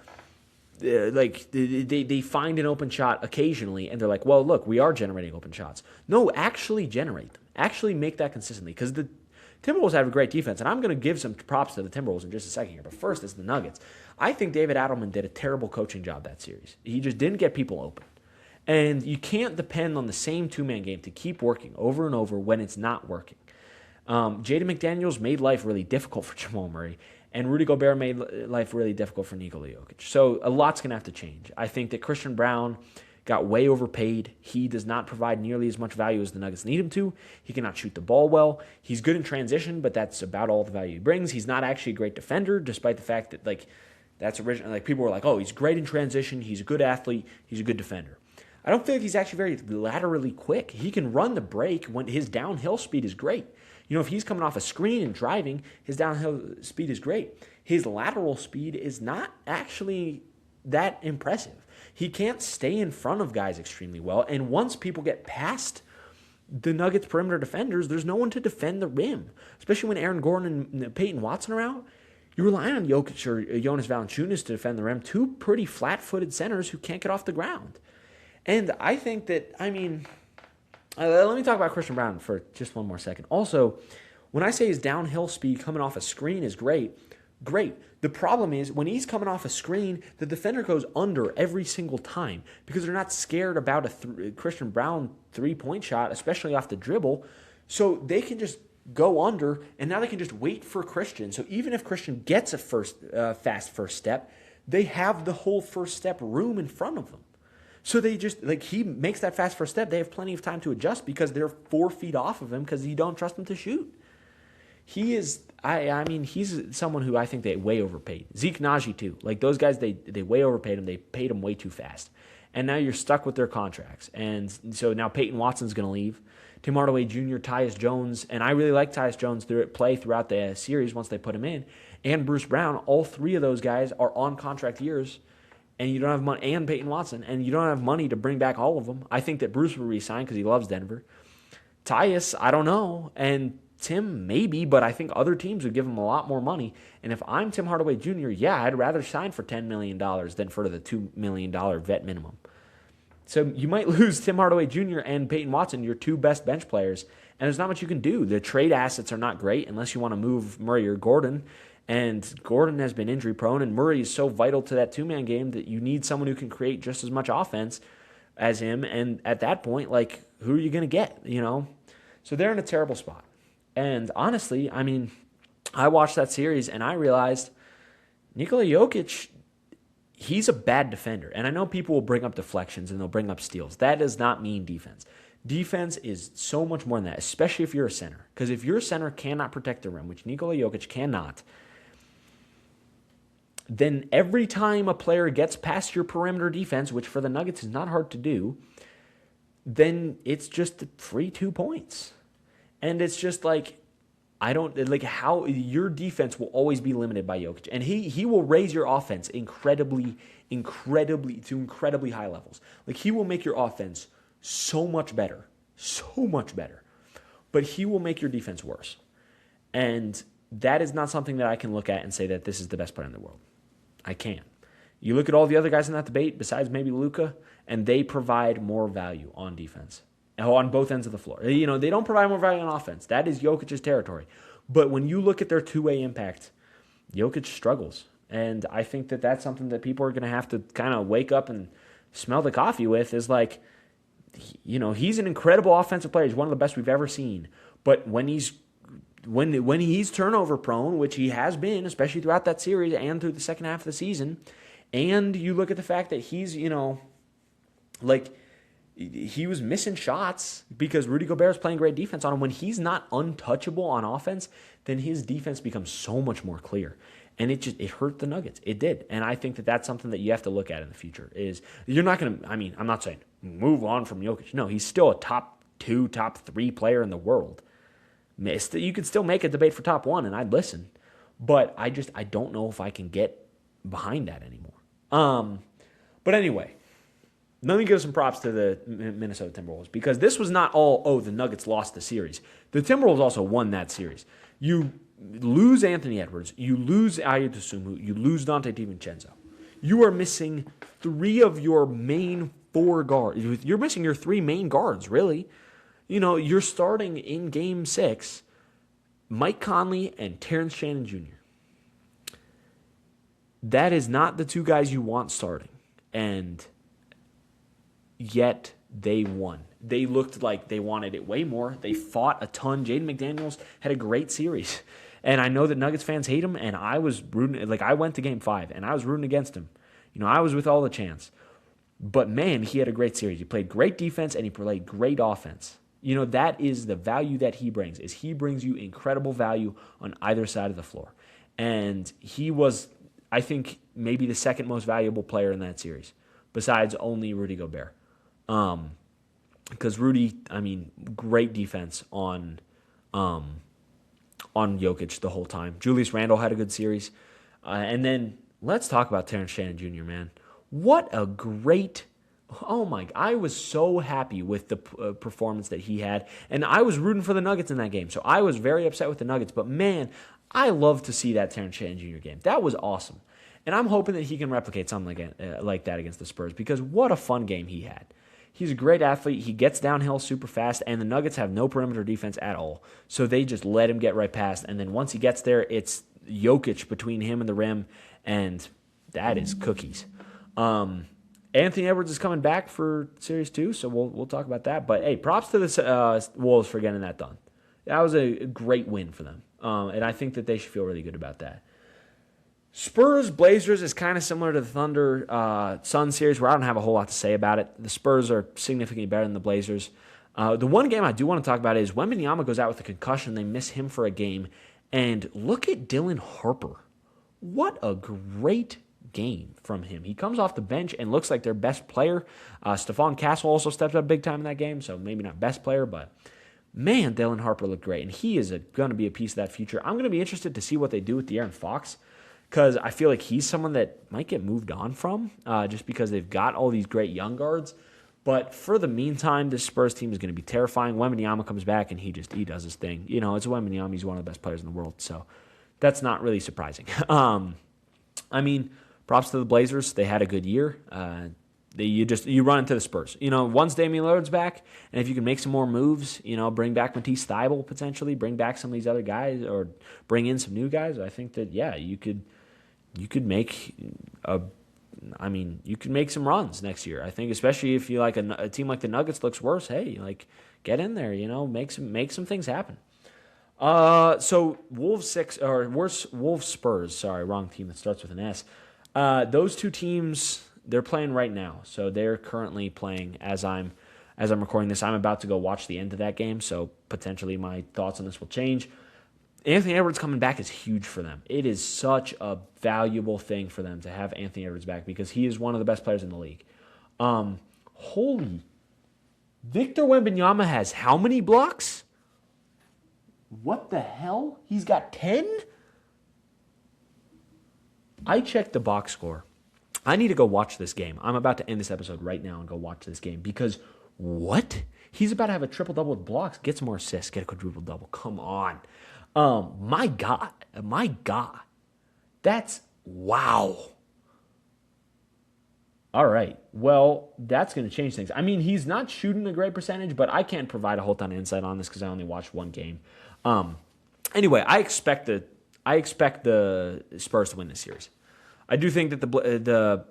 Speaker 1: they find an open shot occasionally and they're like, well, look, we are generating open shots. No, actually generate them. Actually make that consistently, because the Timberwolves have a great defense, and I'm going to give some props to the Timberwolves in just a second here. But first, it's the Nuggets. I think David Adelman did a terrible coaching job that series. He just didn't get people open. And you can't depend on the same two-man game to keep working over and over when it's not working. Jaden McDaniels made life really difficult for Jamal Murray, and Rudy Gobert made life really difficult for Nikola Jokic. So a lot's going to have to change. I think that Christian Brown got way overpaid. He does not provide nearly as much value as the Nuggets need him to. He cannot shoot the ball well. He's good in transition, but that's about all the value he brings. He's not actually a great defender, despite the fact that that's originally people were like, oh, he's great in transition. He's a good athlete. He's a good defender. I don't feel like he's actually very laterally quick. He can run the break when his downhill speed is great. If he's coming off a screen and driving, his downhill speed is great. His lateral speed is not actually that impressive. He can't stay in front of guys extremely well. And once people get past the Nuggets perimeter defenders, there's no one to defend the rim, especially when Aaron Gordon and Peyton Watson are out. You rely on Jokic or Jonas Valanciunas to defend the rim, two pretty flat-footed centers who can't get off the ground. And I think that, let me talk about Christian Brown for just one more second. Also, when I say his downhill speed coming off a screen is great. The problem is when he's coming off a screen, the defender goes under every single time because they're not scared about a Christian Brown three-point shot, especially off the dribble. So they can just go under, and now they can just wait for Christian. So even if Christian gets a fast first step, they have the whole first step room in front of them. So they just, he makes that fast first step. They have plenty of time to adjust because they're 4 feet off of him because you don't trust him to shoot. He is, he's someone who I think they way overpaid. Zeke Naji too. Those guys, they way overpaid him. They paid him way too fast. And now you're stuck with their contracts. And so now Peyton Watson's going to leave. Tim Hardaway Jr., Tyus Jones, and I really like Tyus Jones play throughout the series once they put him in, and Bruce Brown. All three of those guys are on contract years. And you don't have money, and Peyton Watson, and you don't have money to bring back all of them. I think that Bruce will resign because he loves Denver. Tyus, I don't know, and Tim maybe, but I think other teams would give him a lot more money. And if I'm Tim Hardaway Jr., I'd rather sign for $10 million than for the $2 million vet minimum. So you might lose Tim Hardaway Jr. and Peyton Watson, your two best bench players, and there's not much you can do. The trade assets are not great unless you want to move Murray or Gordon. And Gordon has been injury-prone, and Murray is so vital to that two-man game that you need someone who can create just as much offense. as him. And at that point, like, who are you going to get, So they're in a terrible spot. And honestly, I mean, I watched that series and I realized Nikola Jokic, he's a bad defender. And I know people will bring up deflections and they'll bring up steals. That does not mean defense. Defense is so much more than that, especially if you're a center. Because if your center cannot protect the rim, which Nikola Jokic cannot, then every time a player gets past your perimeter defense, which for the Nuggets is not hard to do, then it's just free 2 points. And it's just like, I don't like how your defense will always be limited by Jokic. And he will raise your offense incredibly high levels. Like, he will make your offense so much better. But he will make your defense worse. And that is not something that I can look at and say that this is the best player in the world. I can't. You look at all the other guys in that debate, besides maybe Luka, and they provide more value on defense. On both ends of the floor. They don't provide more value on offense. That is Jokic's territory. But when you look at their two-way impact, Jokic struggles. And I think that that's something that people are going to have to kind of wake up and smell the coffee with, is like, he's an incredible offensive player. He's one of the best we've ever seen. But when he's turnover prone, which he has been, especially throughout that series and through the second half of the season, and you look at the fact that he's, he was missing shots because Rudy Gobert is playing great defense on him. When he's not untouchable on offense, then his defense becomes so much more clear. And it hurt the Nuggets. It did. And I think that that's something that you have to look at in the future. Is you're not going to, I'm not saying move on from Jokic. No, he's still a top 2, top 3 player in the world. You could still make a debate for top 1, and I'd listen. But I don't know if I can get behind that anymore. But anyway, let me give some props to the Minnesota Timberwolves, because this was not all, the Nuggets lost the series. The Timberwolves also won that series. You lose Anthony Edwards, you lose Ayo Dosunmu, you lose Dante DiVincenzo. You are missing 3 of your main 4 guards. You're missing your 3 main guards, really. You're starting in Game 6 Mike Conley and Terrence Shannon Jr. That is not the 2 guys you want starting. And yet they won. They looked like they wanted it way more. They fought a ton. Jaden McDaniels had a great series. And I know that Nuggets fans hate him, and I was rooting. I went to Game 5, and I was rooting against him. I was with all the chants. But, man, he had a great series. He played great defense, and he played great offense. That is the value that he brings, is he brings you incredible value on either side of the floor. And he was, I think, maybe the second most valuable player in that series, besides only Rudy Gobert. Because Rudy, great defense on Jokic the whole time. Julius Randle had a good series. And then let's talk about Terrence Shannon Jr., man. What a great, I was so happy with the performance that he had. And I was rooting for the Nuggets in that game. So I was very upset with the Nuggets. But, man, I love to see that Terrence Shannon Jr. game. That was awesome. And I'm hoping that he can replicate something like that against the Spurs, because what a fun game he had. He's a great athlete. He gets downhill super fast, and the Nuggets have no perimeter defense at all. So they just let him get right past. And then once he gets there, it's Jokic between him and the rim, and that is cookies. Anthony Edwards is coming back for Series 2, so we'll talk about that. But, hey, props to the Wolves for getting that done. That was a great win for them, and I think that they should feel really good about that. Spurs Blazers is kind of similar to the Thunder Sun series, where I don't have a whole lot to say about it. The Spurs are significantly better than the Blazers. The one game I do want to talk about is Wembanyama goes out with a concussion. They miss him for a game. And look at Dylan Harper. What a great game from him. He comes off the bench and looks like their best player. Stephon Castle also stepped up big time in that game, so maybe not best player, but man, Dylan Harper looked great, and he is going to be a piece of that future. I'm going to be interested to see what they do with De'Aaron Fox, because I feel like he's someone that might get moved on from just because they've got all these great young guards. But for the meantime, this Spurs team is going to be terrifying. Wembanyama comes back, and he does his thing. It's Wembanyama. He's one of the best players in the world, so that's not really surprising. Props to the Blazers. They had a good year. You run into the Spurs. Once Damian Lillard's back, and if you can make some more moves, bring back Matisse Thybulle potentially, bring back some of these other guys, or bring in some new guys, I think that, you could make I mean, you can make some runs next year. I think, especially if you like a team like the Nuggets looks worse. Hey, like get in there, make some things happen. So Wolves Spurs. Sorry, wrong team that starts with an S. Those two teams, they're playing right now. So they're currently playing as I'm recording this. I'm about to go watch the end of that game. So potentially my thoughts on this will change. Anthony Edwards coming back is huge for them. It is such a valuable thing for them to have Anthony Edwards back because he is one of the best players in the league. Victor Wembanyama has how many blocks? What the hell? He's got 10? I checked the box score. I need to go watch this game. I'm about to end this episode right now and go watch this game because what? He's about to have a triple-double with blocks, get some more assists, get a quadruple-double. Come on. My God. That's wow. All right. Well, that's going to change things. I mean, he's not shooting a great percentage, but I can't provide a whole ton of insight on this because I only watched one game. Anyway, I expect the Spurs to win this series. I do think that the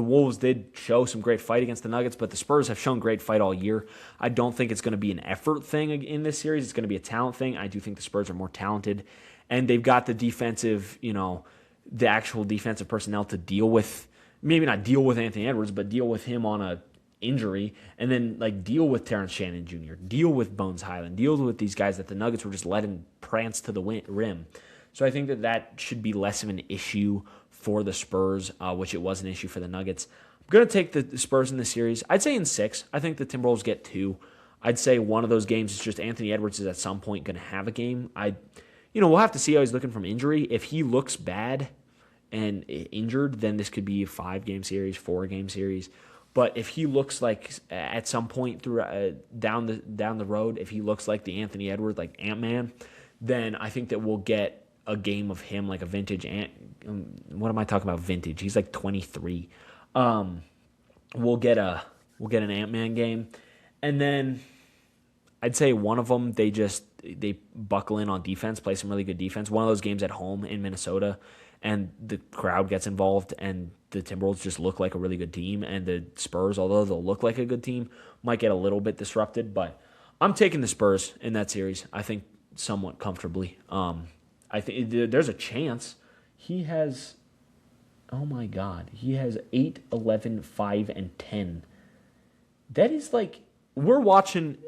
Speaker 1: Wolves did show some great fight against the Nuggets, but the Spurs have shown great fight all year. I don't think it's going to be an effort thing in this series. It's going to be a talent thing. I do think the Spurs are more talented, and they've got the defensive, the actual defensive personnel to deal with, maybe not deal with Anthony Edwards, but deal with him on a injury, and then deal with Terrence Shannon Jr., deal with Bones Highland, deal with these guys that the Nuggets were just letting prance to the rim. So I think that should be less of an issue for the Spurs, which it was an issue for the Nuggets. I'm going to take the Spurs in the series. I'd say in 6. I think the Timberwolves get 2. I'd say one of those games is just Anthony Edwards is at some point going to have a game. We'll have to see how he's looking from injury. If he looks bad and injured, then this could be a 5-game series, 4-game series. But if he looks like at some point through down the road, if he looks like the Anthony Edwards, like Ant-Man, then I think that we'll get a game of him, like a vintage what am I talking about? Vintage. He's like 23. We'll get an Ant-Man game, and then I'd say one of them they buckle in on defense, play some really good defense. One of those games at home in Minnesota, and the crowd gets involved, and the Timberwolves just look like a really good team, and the Spurs, although they'll look like a good team, might get a little bit disrupted. But I'm taking the Spurs in that series. I think somewhat comfortably. I think there's a chance he has. Oh my God, he has 8, 11, 5, and 10. That is we're watching.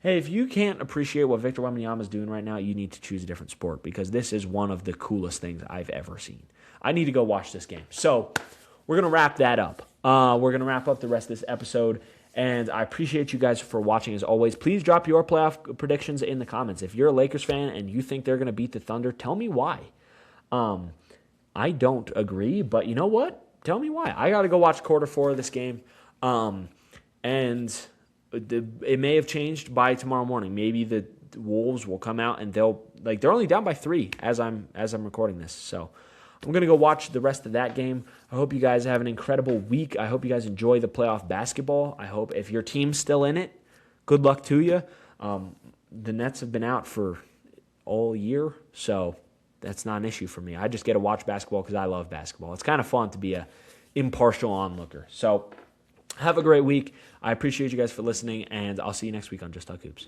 Speaker 1: Hey, if you can't appreciate what Victor Wembanyama is doing right now, you need to choose a different sport because this is one of the coolest things I've ever seen. I need to go watch this game. So we're going to wrap that up. We're going to wrap up the rest of this episode, and I appreciate you guys for watching as always. Please drop your playoff predictions in the comments. If you're a Lakers fan and you think they're going to beat the Thunder, tell me why. I don't agree, but you know what? Tell me why. I got to go watch quarter 4 of this game, and it may have changed by tomorrow morning. Maybe the Wolves will come out and they're only down by 3 as I'm recording this. So I'm going to go watch the rest of that game. I hope you guys have an incredible week. I hope you guys enjoy the playoff basketball. I hope if your team's still in it, good luck to you. The Nets have been out for all year, so that's not an issue for me. I just get to watch basketball because I love basketball. It's kind of fun to be a impartial onlooker. So have a great week. I appreciate you guys for listening, and I'll see you next week on Just Talk Hoops.